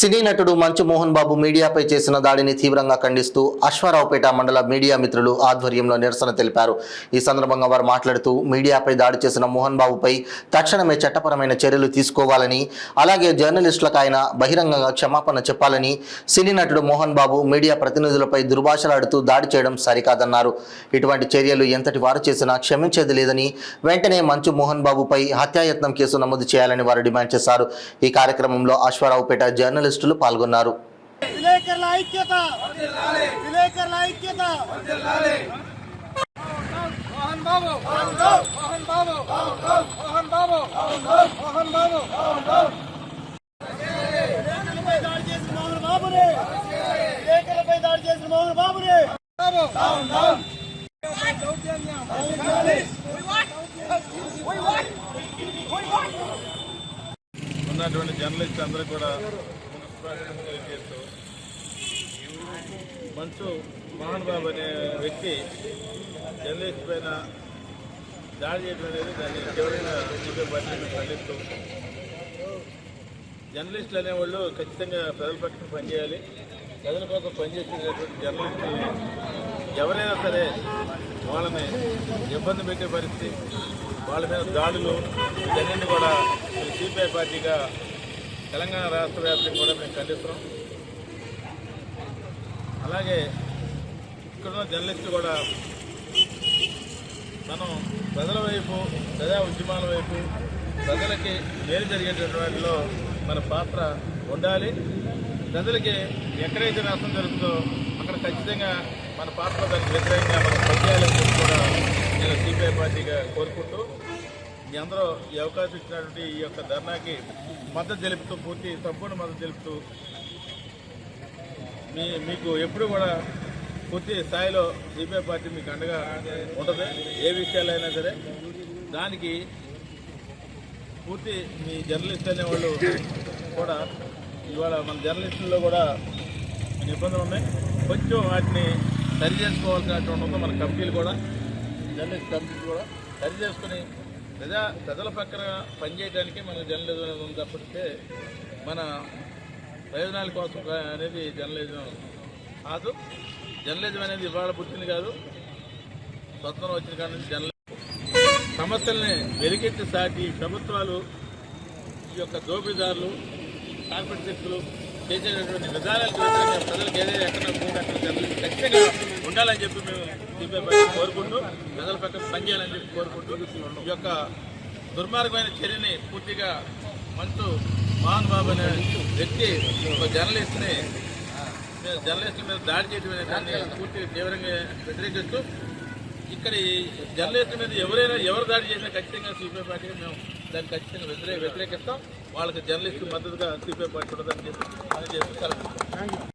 సినీ నటుడు మంచు మోహన్ బాబు మీడియాపై చేసిన దాడిని తీవ్రంగా ఖండిస్తూ అశ్వారావుపేట మండల మీడియా మిత్రులు ఆధ్వర్యంలో నిరసన తెలిపారు. ఈ సందర్భంగా వారు మాట్లాడుతూ మీడియాపై దాడి చేసిన మోహన్ బాబుపై తక్షణమే చట్టపరమైన చర్యలు తీసుకోవాలని, అలాగే జర్నలిస్టులకు ఆయన బహిరంగంగా క్షమాపణ చెప్పాలని, సినీ నటుడు మోహన్ బాబు మీడియా ప్రతినిధులపై దుర్భాషలాడుతూ దాడి చేయడం సరికాదన్నారు. ఇటువంటి చర్యలు ఎంతటి వారు చేసినా క్షమించేది లేదని, వెంటనే మంచు మోహన్ బాబుపై హత్యాయత్నం కేసు నమోదు చేయాలని వారు డిమాండ్ చేశారు. ఈ కార్యక్రమంలో అశ్వారావుపేట జర్నలిస్టులు పాల్గొన్నారు. విలేకరుల ఐక్యత, విలేకరుల ఐక్యత. మోహన్ బాబు, మోహన్ బాబు, మోహన్ బాబు, మోహన్ బాబు, మోహన్ బాబు. విలేకరులపై దాడి చేసిన మోహన్ బాబుని, విలేకరులపై దాడి చేసిన మోహన్ బాబుని. ఉన్నటువంటి జర్నలిస్ట్ అందరూ కూడా చేస్తూ మంచు మోహన్ బాబు అనే వ్యక్తి జర్నలిస్ట్ పైన దాడి చేయడం అనేది దాన్ని ఎవరైనా బట్టి ఖండిస్తూ, జర్నలిస్టులు అనేవాళ్ళు ఖచ్చితంగా ప్రజల పక్షం పనిచేయాలి. ప్రజల కోసం పనిచేసేటటువంటి జర్నలిస్టులు ఎవరైనా సరే వాళ్ళని ఇబ్బంది పెట్టే పరిస్థితి, వాళ్ళ మీద దాడులు ఇవన్నీ కూడా సిపిఐ పార్టీగా తెలంగాణ రాష్ట్ర వ్యాప్తంగా కూడా మేము ఖండిస్తున్నాం. అలాగే ఇక్కడున్న జర్నలిస్టులు కూడా మనం ప్రజల వైపు, ప్రజా ఉద్యమాల వైపు, ప్రజలకి మేలు జరిగేటువంటి వాటిలో మన పాత్ర ఉండాలి. ప్రజలకి ఎక్కడైతే నష్టం జరుగుతుందో అక్కడ ఖచ్చితంగా మన పాత్ర దానికి వ్యతిరేకంగా మనం పనిచేయాలని చెప్పి కూడా నేను సిపిఐ పార్టీగా కోరుకుంటూ, మీ అందరూ ఈ అవకాశం ఇచ్చినటువంటి ఈ యొక్క ధర్నాకి మద్దతు తెలుపుతూ, సంపూర్ణ మద్దతు తెలుపుతూ, మీకు ఎప్పుడు కూడా పూర్తి స్థాయిలో సిపిఐ పార్టీ మీకు అండగా ఉంటుంది. ఏ విషయాలైనా సరే దానికి పూర్తి మీ జర్నలిస్ట్ అనేవాళ్ళు కూడా, ఇవాళ మన జర్నలిస్టుల్లో కూడా ఇబ్బందులు ఉన్నాయి. కొంచెం వాటిని సరి చేసుకోవాల్సినటువంటి ఉంది. మన కంపెనీలు కూడా, జర్నలిస్ట్ కంపెనీలు కూడా సరి చేసుకుని ప్రజల పక్కన పనిచేయడానికి మన జర్నలిజం అనేది ఉంది తప్పితే మన ప్రయోజనాల కోసం అనేది జర్నలిజం కాదు. జర్నలిజం అనేది ఇవాళ పుట్టింది కాదు, స్వతంత్రం వచ్చిన కాడ నుంచి జర్నలిజం సమస్యల్ని వెలికెత్తి సాటి ప్రభుత్వాలు, ఈ యొక్క దోపిడీదారులు, కార్పొరేట్ శక్తులు చేసేటటువంటి విధానాలకు ప్రజలకు ఏదైనా ఎక్కడ అక్కడ జర్నలిస్ట్ ఖచ్చితంగా ఉండాలని చెప్పి మేము సిపిఐ పార్టీ కోరుకుంటూ, ప్రజల పక్కన పనిచేయాలని చెప్పి కోరుకుంటూ, ఈ యొక్క దుర్మార్గమైన చర్యని పూర్తిగా మంచు మోహన్ బాబు అనే వ్యక్తి ఒక జర్నలిస్టుల మీద దాడి చేయడం అనే దాన్ని పూర్తిగా తీవ్రంగా వ్యతిరేకిస్తూ, ఇక్కడ ఈ జర్నలిస్టుల మీద ఎవరు దాడి చేసినా ఖచ్చితంగా సిపిఐ పార్టీగా మేము దాన్ని ఖచ్చితంగా వ్యతిరేకిస్తాం. వాళ్ళకి జర్నలిస్టు మద్దతుగా సిపిఐ పార్టీ కూడా దాన్ని చేస్తూ